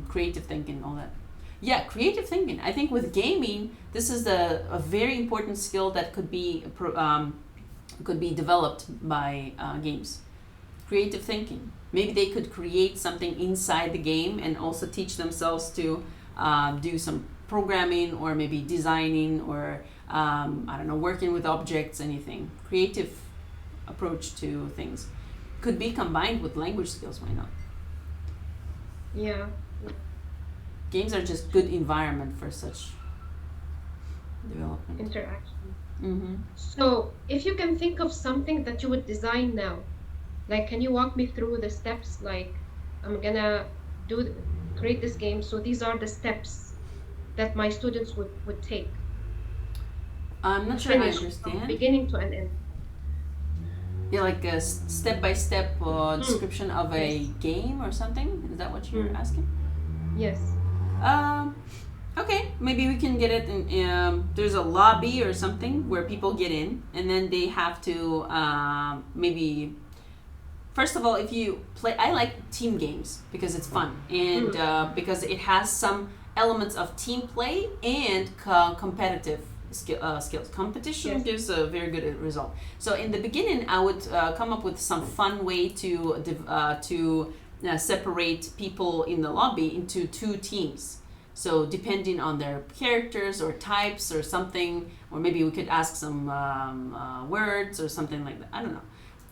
creative thinking, all that. Yeah, creative thinking. I think with gaming, this is a very important skill that could be developed by games. Creative thinking. Maybe they could create something inside the game and also teach themselves to do some programming or maybe designing or I don't know, working with objects, anything. Creative approach to things could be combined with language skills. Why not? Yeah. Games are just good environment for such development. Interaction. Mm-hmm. So, if you can think of something that you would design now, like, can you walk me through the steps? Like, I'm gonna create this game, so these are the steps that my students would take. I'm not sure I Finish from understand. beginning to an end. Yeah, like a step-by-step description of a Yes. game or something. Is that what you're asking? Yes. Okay, maybe we can get it in. There's a lobby or something where people get in, and then they have to maybe. First of all, if you play, I like team games because it's fun and because it has some elements of team play and competitive skills. Competition Yes. gives a very good result. So in the beginning, I would come up with some fun way to separate people in the lobby into two teams. So depending on their characters or types or something, or maybe we could ask some words or something like that. I don't know.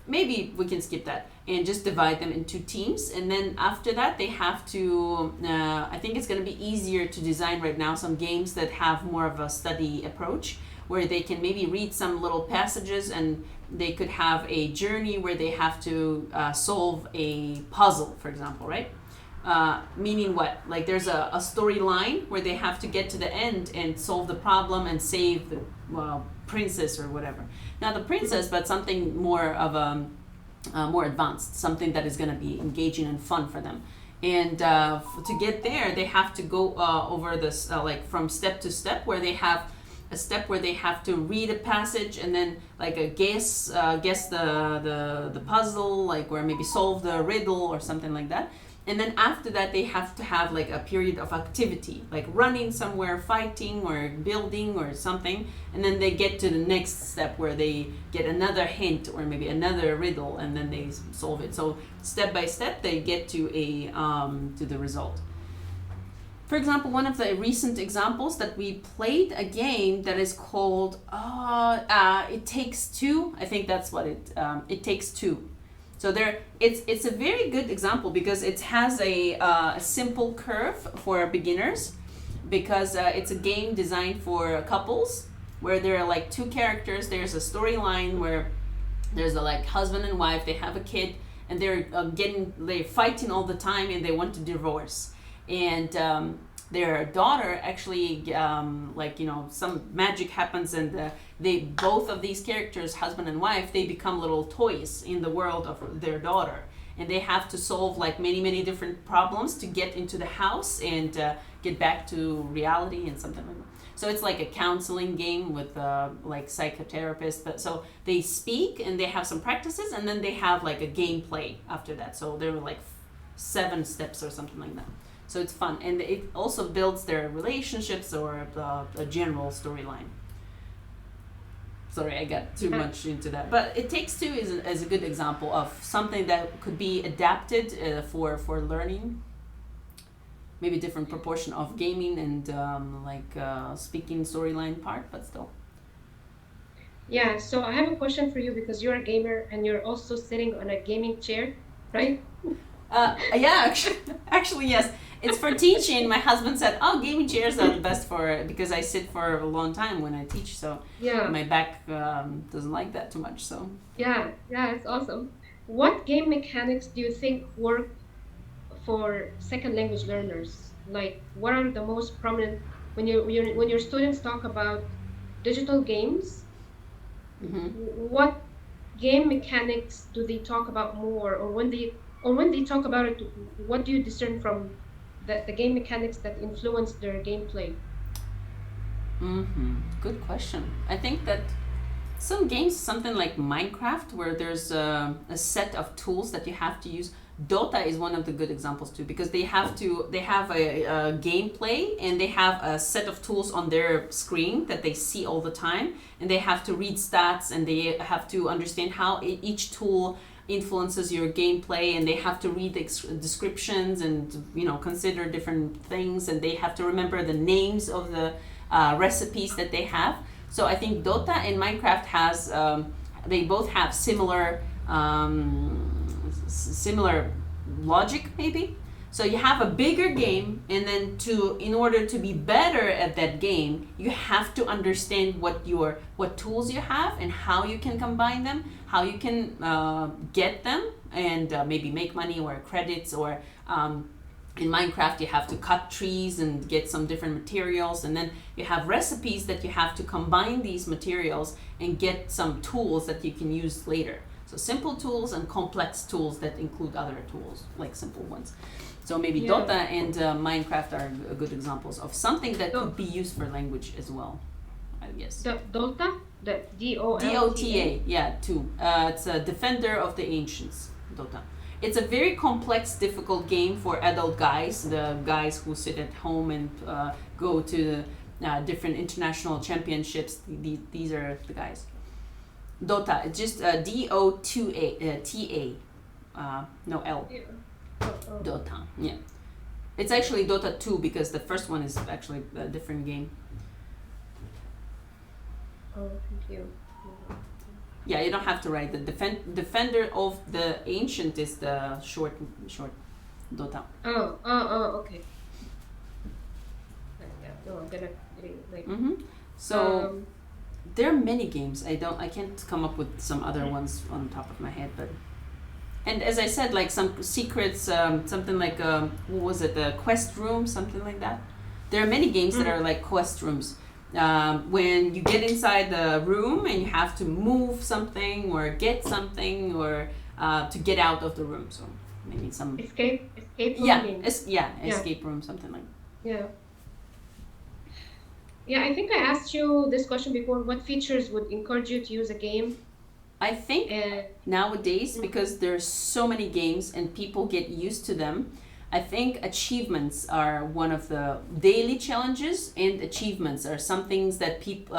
Maybe we can skip that and just divide them into teams. And then after that, they have to, I think it's going to be easier to design right now some games that have more of a study approach where they can maybe read some little passages and they could have a journey where they have to solve a puzzle, for example, right? Meaning what? Like there's a storyline where they have to get to the end and solve the problem and save the princess or whatever. Not the princess, but something more of a more advanced, something that is going to be engaging and fun for them. And to get there, they have to go over this like from step to step, where they have a step where they have to read a passage and then like a guess the puzzle, like where maybe solve the riddle or something like that. And then after that, they have to have like a period of activity, like running somewhere, fighting or building or something. And then they get to the next step where they get another hint or maybe another riddle, and then they solve it. So step by step, they get to to the result. For example, one of the recent examples that we played a game that is called It Takes Two. I think that's what It Takes Two. So it's a very good example because it has a simple curve for beginners, because it's a game designed for couples where there are like two characters. There's a storyline where there's a like husband and wife. They have a kid and they're fighting all the time and they want to divorce. And their daughter actually some magic happens and they both of these characters, husband and wife, they become little toys in the world of their daughter, and they have to solve like many different problems to get into the house and get back to reality and something like that. So it's like a counseling game with like psychotherapists, but so they speak and they have some practices and then they have like a gameplay after that. So there were like 7 steps or something like that. So it's fun, and it also builds their relationships or a general storyline. Sorry, I got too much into that. But It Takes Two is a good example of something that could be adapted for learning. Maybe different proportion of gaming and speaking storyline part, but still. Yeah, so I have a question for you because you're a gamer and you're also sitting on a gaming chair, right? Yeah, actually, yes. It's for teaching. My husband said, "Oh, gaming chairs are the best because I sit for a long time when I teach, so Yeah. my back doesn't like that too much." So Yeah, it's awesome. What game mechanics do you think work for second language learners? Like, what are the most prominent when your students talk about digital games? Mm-hmm. What game mechanics do they talk about more, or when they talk about it, what do you discern from the game mechanics that influence their gameplay? Mm-hmm. Good question. I think that some games, something like Minecraft, where there's a set of tools that you have to use. Dota is one of the good examples too, because they have a gameplay, and they have a set of tools on their screen that they see all the time, and they have to read stats, and they have to understand how each tool influences your gameplay, and they have to read the descriptions and consider different things, and they have to remember the names of the recipes that they have. So I think Dota and Minecraft they both have similar logic maybe. So you have a bigger game, and then in order to be better at that game, you have to understand what tools you have and how you can combine them, how you can get them, and maybe make money or credits, or in Minecraft you have to cut trees and get some different materials, and then you have recipes that you have to combine these materials and get some tools that you can use later. So simple tools and complex tools that include other tools, like simple ones. So maybe Yeah. Dota and Minecraft are good examples of something that could be used for language as well, I guess. The Dota, the DOLTA. DOTA, yeah, too. It's a Defender of the Ancients, Dota. It's a very complex, difficult game for adult guys, the guys who sit at home and go to different international championships. These are the guys. Dota, it's just DOTA, no L. Yeah. Oh. Dota, yeah. It's actually Dota 2 because the first one is actually a different game. Oh, thank you. Yeah, you don't have to write. The Defender of the Ancient is the short Dota. Okay. Yeah, no, I'm gonna like. Mm-hmm. So there are many games. I can't come up with some other ones on top of my head, but. And as I said, like some secrets, something like what was it, the quest room, something like that. There are many games that are like quest rooms. When you get inside the room and you have to move something or get something or to get out of the room. So maybe some Escape room yeah, games. escape room, something like. Yeah. Yeah, I think I asked you this question before. What features would encourage you to use a game? I think And nowadays, because there's so many games and people get used to them, I think achievements are one of the daily challenges, and achievements are some things that keep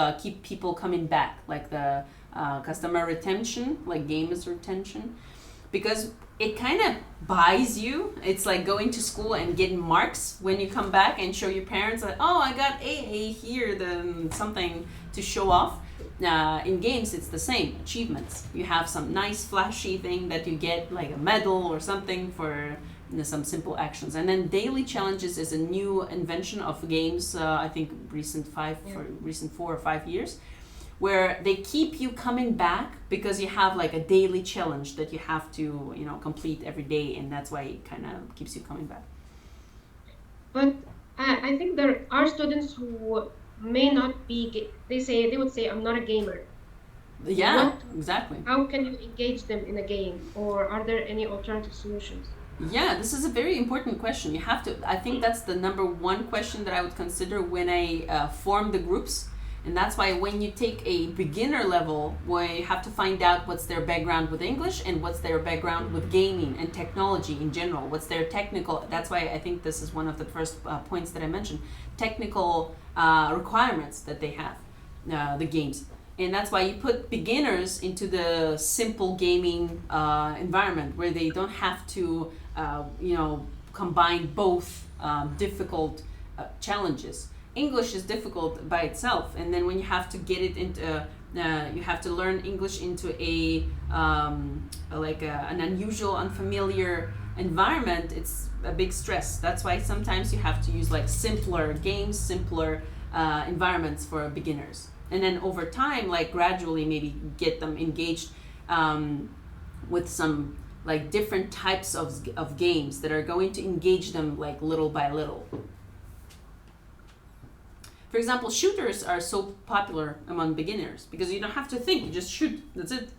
people coming back, like the customer retention, like gamers retention, because it kind of buys you. It's like going to school and getting marks when you come back and show your parents like, oh, I got AA here, then something to show off. In games, it's the same, achievements. You have some nice flashy thing that you get, like a medal or something for some simple actions. And then daily challenges is a new invention of games, I think recent 4 or 5 years, where they keep you coming back because you have like a daily challenge that you have to complete every day, and that's why it kind of keeps you coming back. but I think there are students who may not be. They would say, I'm not a gamer. Yeah, What? exactly. How can you engage them in a game, or are there any alternative solutions? Yeah, this is a very important question. You have to, I think that's the number one question that I would consider when I form the groups. And that's why when you take a beginner level, where you have to find out what's their background with English and what's their background with gaming and technology in general, what's their technical, that's why I think this is one of the first points that I mentioned, technical requirements that they have, the games. And that's why you put beginners into the simple gaming environment where they don't have to, combine both difficult challenges. English is difficult by itself, and then when you have to get it into, you have to learn English into an unusual, unfamiliar environment. It's a big stress. That's why sometimes you have to use like simpler games, simpler environments for beginners. And then over time, like gradually maybe get them engaged with some like different types of games that are going to engage them like little by little. For example, shooters are so popular among beginners because you don't have to think, you just shoot, that's it.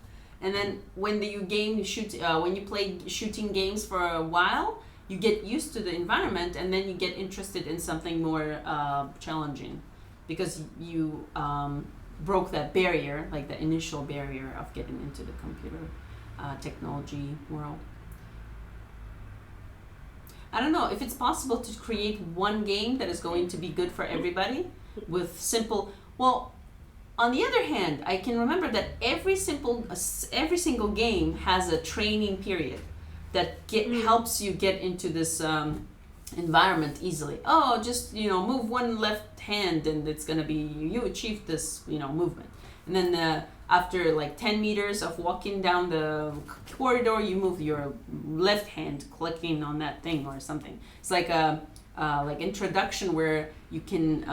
And then when when you play shooting games for a while, you get used to the environment, and then you get interested in something more challenging because you broke that barrier, like the initial barrier of getting into the computer technology world. I don't know if it's possible to create one game that is going to be good for everybody with simple. Well, on the other hand, I can remember that every single game has a training period that helps you get into this environment easily. Oh, just move one left hand, and it's gonna be you achieve this movement. And then after like 10 meters of walking down the corridor, you move your left hand, clicking on that thing or something. It's like a introduction where you can.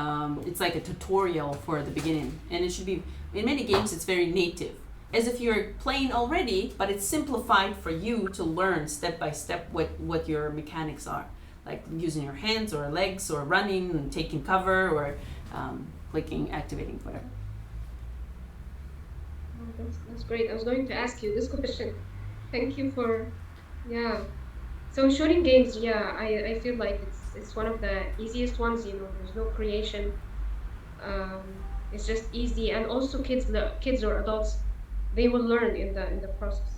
It's like a tutorial for the beginning, and it should be in many games. It's very native, as if you're playing already, but it's simplified for you to learn step by step what your mechanics are, like using your hands or legs or running and taking cover or clicking, activating, whatever. Oh, that's great. I was going to ask you this question. Thank you for, yeah. So shooting games, yeah, I feel like it's one of the easiest ones. There's no creation. Um, it's just easy, and also kids or adults, they will learn in the process.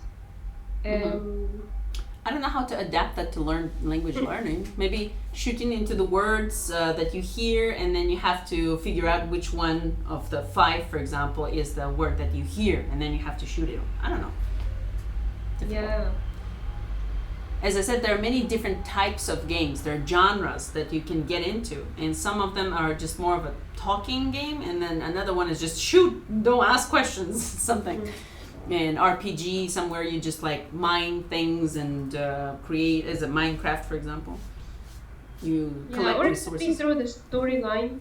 I don't know how to adapt that to learn language learning. Maybe shooting into the words that you hear, and then you have to figure out which one of the 5, for example, is the word that you hear, and then you have to shoot it. I don't know. Difficult. Yeah. As I said, there are many different types of games. There are genres that you can get into, and some of them are just more of a talking game, and then another one is just shoot, don't ask questions, something. An RPG, somewhere you just like mine things and create, as a Minecraft, for example. You collect or resources. through the storyline,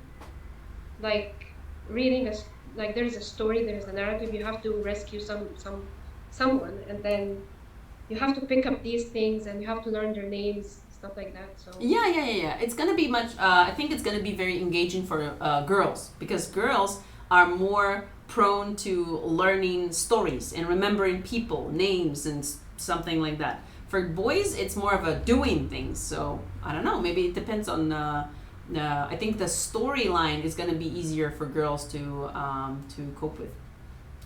like reading like there is a story, there is a narrative. You have to rescue someone, and then you have to pick up these things, and you have to learn their names, stuff like that. So Yeah. It's gonna be much. I think it's gonna be very engaging for girls, because girls are more prone to learning stories and remembering people, names, and something like that. For boys, it's more of a doing things. So I don't know. Maybe it depends on. I think the storyline is going to be easier for girls to cope with,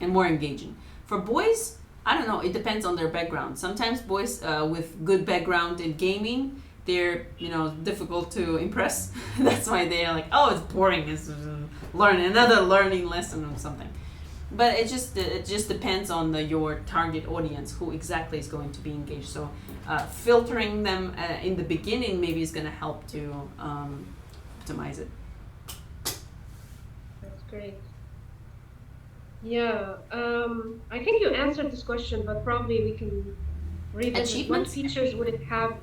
and more engaging. For boys, I don't know. It depends on their background. Sometimes boys with good background in gaming, they're difficult to impress. That's why they're like, oh, it's boring. It's another learning lesson or something. But it just depends on your target audience, who exactly is going to be engaged. So filtering them in the beginning maybe is going to help to optimize it. that's great. Yeah, I think you answered this question, but probably we can revisit. What Achievements? features would it have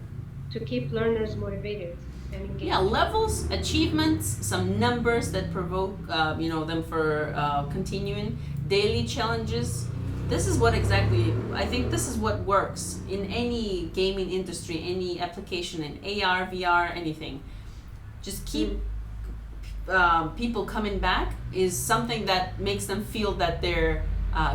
to keep learners motivated and engaged? Yeah, levels, achievements, some numbers that provoke them for continuing, daily challenges. This is what exactly, I think this is what works in any gaming industry, any application, in AR, VR, anything. Just keep people coming back is something that makes them feel that they're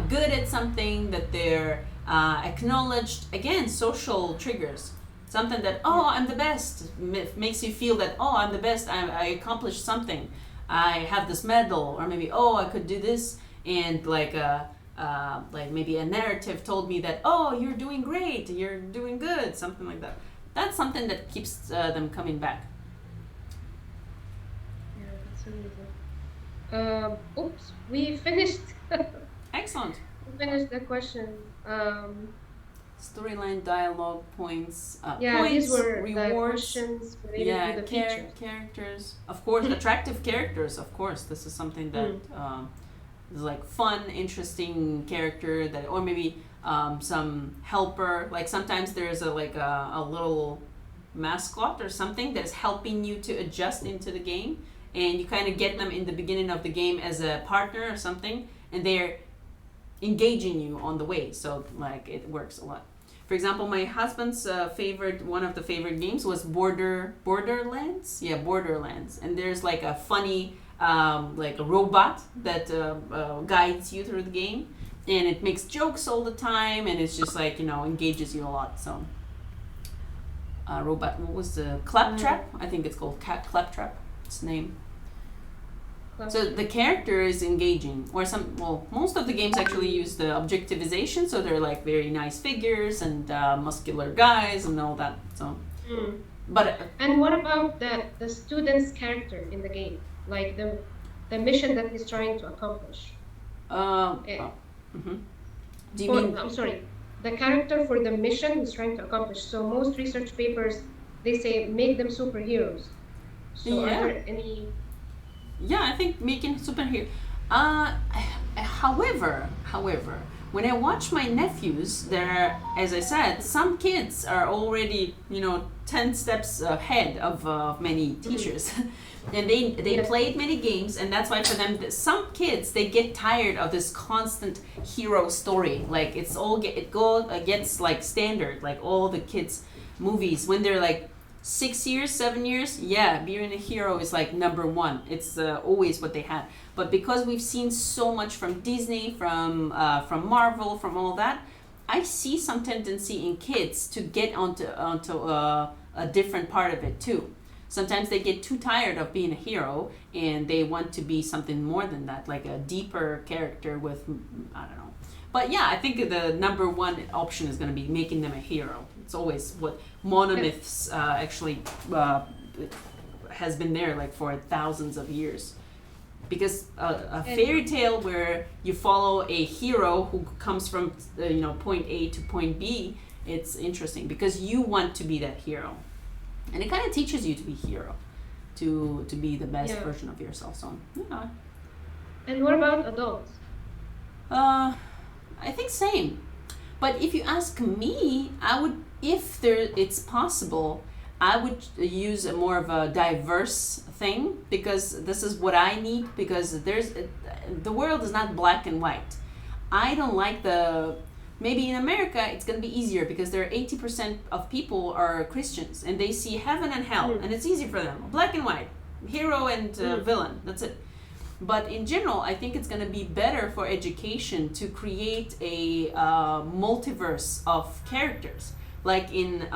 good at something, that they're acknowledged. Again, social triggers. Something that, oh, I'm the best, makes you feel that, oh, I'm the best, I accomplished something, I have this medal, or maybe, oh, I could do this, and like maybe a narrative told me that, oh, you're doing great, you're doing good, something like that. That's something that keeps them coming back. Yeah, that's amazing. Oops, we finished. Excellent. We finished the question. Storyline, dialogue, points, Yeah, points, these were the rewards. questions related to the features. Characters, of course, attractive characters, of course. This is something that is like fun, interesting character that, or maybe some helper. Like sometimes there's a little mascot or something that is helping you to adjust into the game, and you kind of get them in the beginning of the game as a partner or something, and they're engaging you on the way. So like it works a lot. For example, my husband's one of the favorite games was Borderlands. Yeah, Borderlands. And there's like a funny, like a robot that guides you through the game, and it makes jokes all the time, and it's just like engages you a lot. So, robot. What was the Claptrap? I think it's called Claptrap. Its name. So the character is engaging, or most of the games actually use the objectivization, so they're like very nice figures and muscular guys and all that. So, but And what about the student's character in the game? Like the mission that he's trying to accomplish? Do you mean? I'm sorry, the character for the mission he's trying to accomplish. So most research papers, they say make them superheroes. So are there any? Yeah, I think making superhero. However, when I watch my nephews, there, as I said, some kids are already 10 steps ahead of many teachers, and they played many games, and that's why for them, some kids they get tired of this constant hero story. Like it gets like standard, like all the kids' movies when they're like 6 years, 7 years, being a hero is like number one. It's always what they had. But because we've seen so much from Disney, from Marvel, from all that, I see some tendency in kids to get onto a different part of it too. Sometimes they get too tired of being a hero and they want to be something more than that, like a deeper character with, I don't know. But yeah, I think the number one option is going to be making them a hero. It's always what monomyths actually has been there like for thousands of years. Because a fairy tale where you follow a hero who comes from point A to point B, it's interesting because you want to be that hero, and it kind of teaches you to be hero, to be the best version of yourself. So yeah. And what about adults? I think same. But if you ask me, I would, if it's possible, I would use a more of a diverse thing, because this is what I need, because the world is not black and white. I don't like maybe in America it's going to be easier because there are 80% of people are Christians and they see heaven and hell and it's easy for them. Black and white, hero and villain, that's it. But in general, I think it's going to be better for education to create a multiverse of characters. Like in,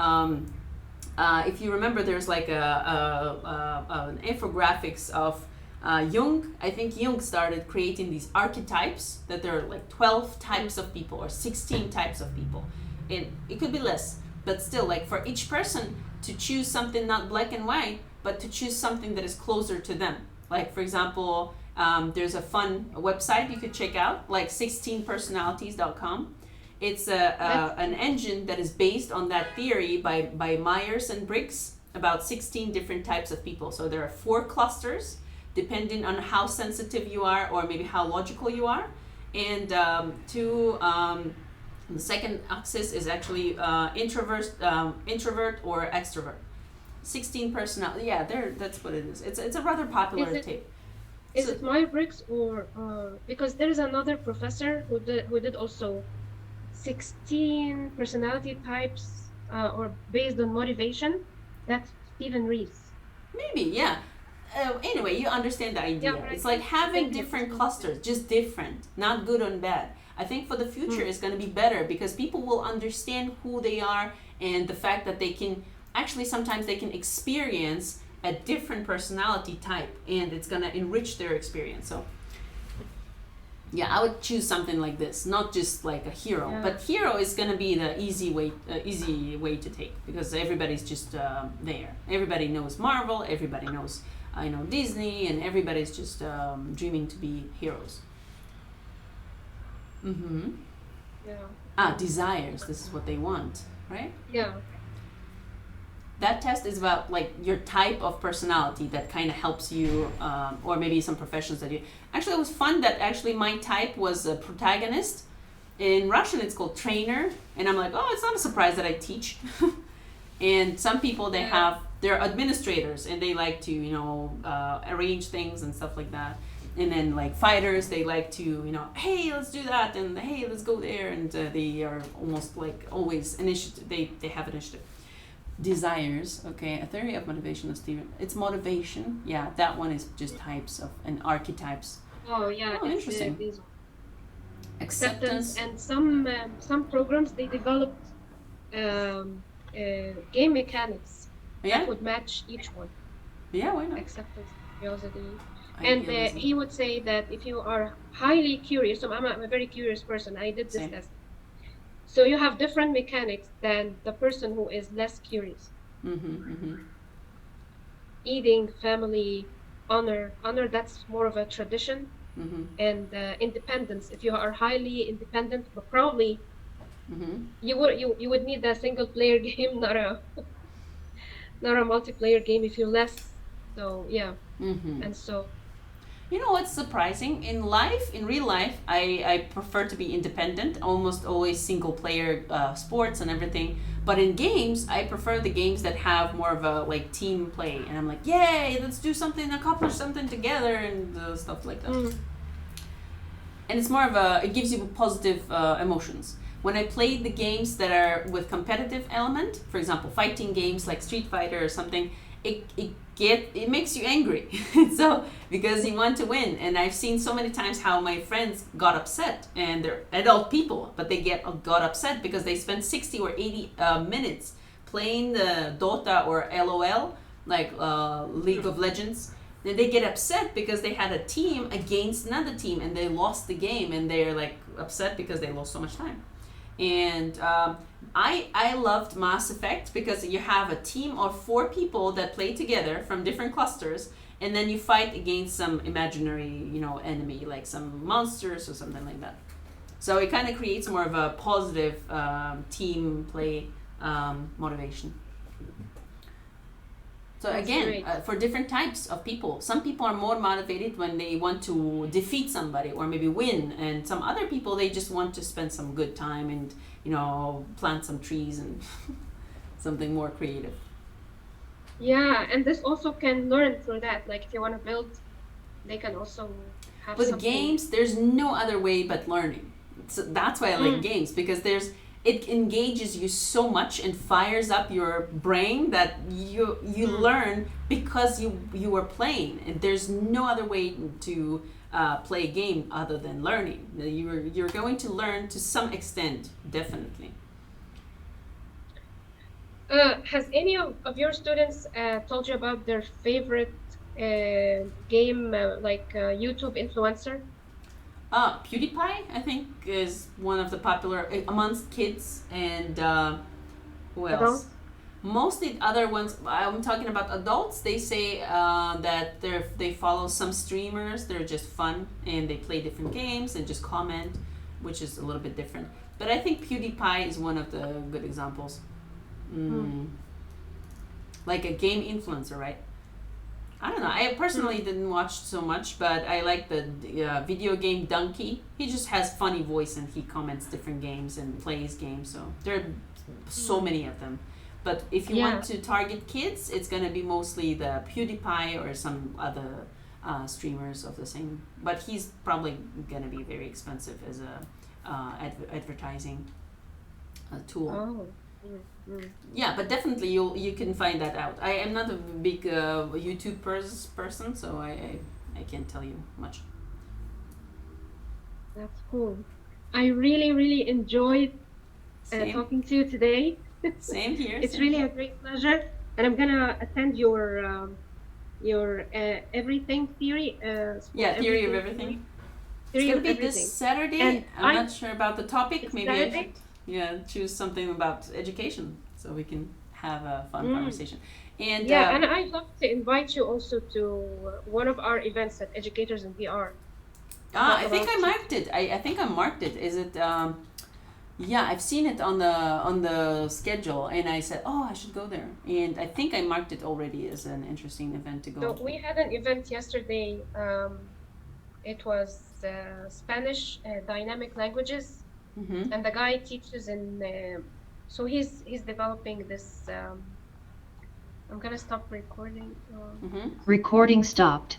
if you remember, there's like an infographics of Jung. I think Jung started creating these archetypes, that there are like 12 types of people or 16 types of people. And it could be less, but still, like for each person to choose something not black and white, but to choose something that is closer to them. Like, for example, there's a fun website you could check out, like 16personalities.com. It's an engine that is based on that theory by Myers and Briggs about 16 different types of people. So there are 4 clusters, depending on how sensitive you are or maybe how logical you are. And the second axis is actually introvert or extrovert. 16 personality. Yeah, that's what it is. It's a rather popular tape. Is it Myers or because there is another professor who did also 16 personality types or based on motivation? That's Stephen Rees. Maybe, yeah. Anyway, you understand the idea. Yeah, it's like having different clusters, just different, not good and bad. I think for the future it's going to be better because people will understand who they are, and the fact that they can actually sometimes they can experience a different personality type, and it's going to enrich their experience. So yeah, I would choose something like this, not just like a hero. Yeah. But hero is going to be the easy way to take, because everybody's just there. Everybody knows Marvel, everybody knows Disney, and everybody's just dreaming to be heroes. Mm-hmm. Yeah. Desires. This is what they want, right? Yeah. That test is about like your type of personality that kind of helps you, or maybe some professions that you. Actually, it was fun that actually my type was a protagonist. In Russian, it's called trainer, and I'm like, oh, it's not a surprise that I teach. And some people they're administrators and they like to arrange things and stuff like that. And then like fighters, they like to, you know, hey, let's do that, and hey, let's go there, and they are almost like always initiative. They have initiative. Desires, okay, a theory of motivation is theory. It's motivation. Yeah, that one is just types of and archetypes. Oh yeah, Oh, it's interesting. these Acceptance. and some programs they developed game mechanics Yeah, that would match each one. yeah, why not? Acceptance, curiosity, and Idealism. he would say that if you are highly curious, so I'm a very curious person. I did this Same. test. So you have different mechanics than the person who is less curious. Eating, family, honor, that's more of a tradition. And independence. If you are highly independent, but probably you would need a single player game, not a multiplayer game if you're less. So yeah, and so You know what's surprising? In life, in real life, I prefer to be independent, almost always single player sports and everything. But in games, I prefer the games that have more of a like team play. And I'm like, yay, let's do something, accomplish something together and stuff like that. And it's more of a, it gives you positive emotions. When I played the games that are with competitive element, for example, fighting games like Street Fighter or something, it makes you angry. So because you want to win, and I've seen so many times how my friends got upset, and they're adult people, but they got upset because they spent 60 or 80 minutes playing the Dota or LOL, like League of Legends. Then they get upset because they had a team against another team and they lost the game, and they're like upset because they lost so much time. And I loved Mass Effect because you have a team of 4 people that play together from different clusters, and then you fight against some imaginary, enemy, like some monsters or something like that. So it kind of creates more of a positive team play motivation. So That's again, great. for different types of people, some people are more motivated when they want to defeat somebody or maybe win, and some other people they just want to spend some good time and plant some trees and something more creative. Yeah, and this also can learn through that. Like if you want to build, they can also have With something. games, there's no other way but learning. So that's why I like games, because it engages you so much and fires up your brain that you learn because you are playing, and there's no other way to play a game other than learning. You're going to learn to some extent, definitely. Has any of your students told you about their favorite game, like YouTube influencer? PewDiePie, I think, is one of the popular amongst kids, and who else? Adults? Mostly other ones. I'm talking about adults. They say that they follow some streamers. They're just fun and they play different games and just comment, which is a little bit different. But I think PewDiePie is one of the good examples. Like a game influencer, right? I don't know. I personally didn't watch so much, but I like the video game Donkey. He just has funny voice and he comments different games and plays games. So there are so many of them. But if you want to target kids, it's going to be mostly the PewDiePie or some other streamers of the same. But he's probably going to be very expensive as a advertising tool. Oh. Yeah, but definitely you can find that out. I am not a big YouTube person, so I can't tell you much. That's cool. I really, really enjoyed Same. talking to you today. Same here. It's same really here. a great pleasure, and I'm gonna attend your everything theory. Theory of everything. It's Theory gonna of be everything. this Saturday. And I'm not sure about the topic. It's Maybe I Saturday? should choose something about education so we can have a fun conversation. And Yeah, and I'd love to invite you also to one of our events at Educators in VR. I think I marked it. I think I marked it. Is it? Yeah, I've seen it on the schedule, and I said, oh, I should go there. And I think I marked it already as an interesting event to go. So we had an event yesterday. It was Spanish dynamic languages, and the guy teaches in. So he's developing this. I'm gonna stop recording. Recording stopped.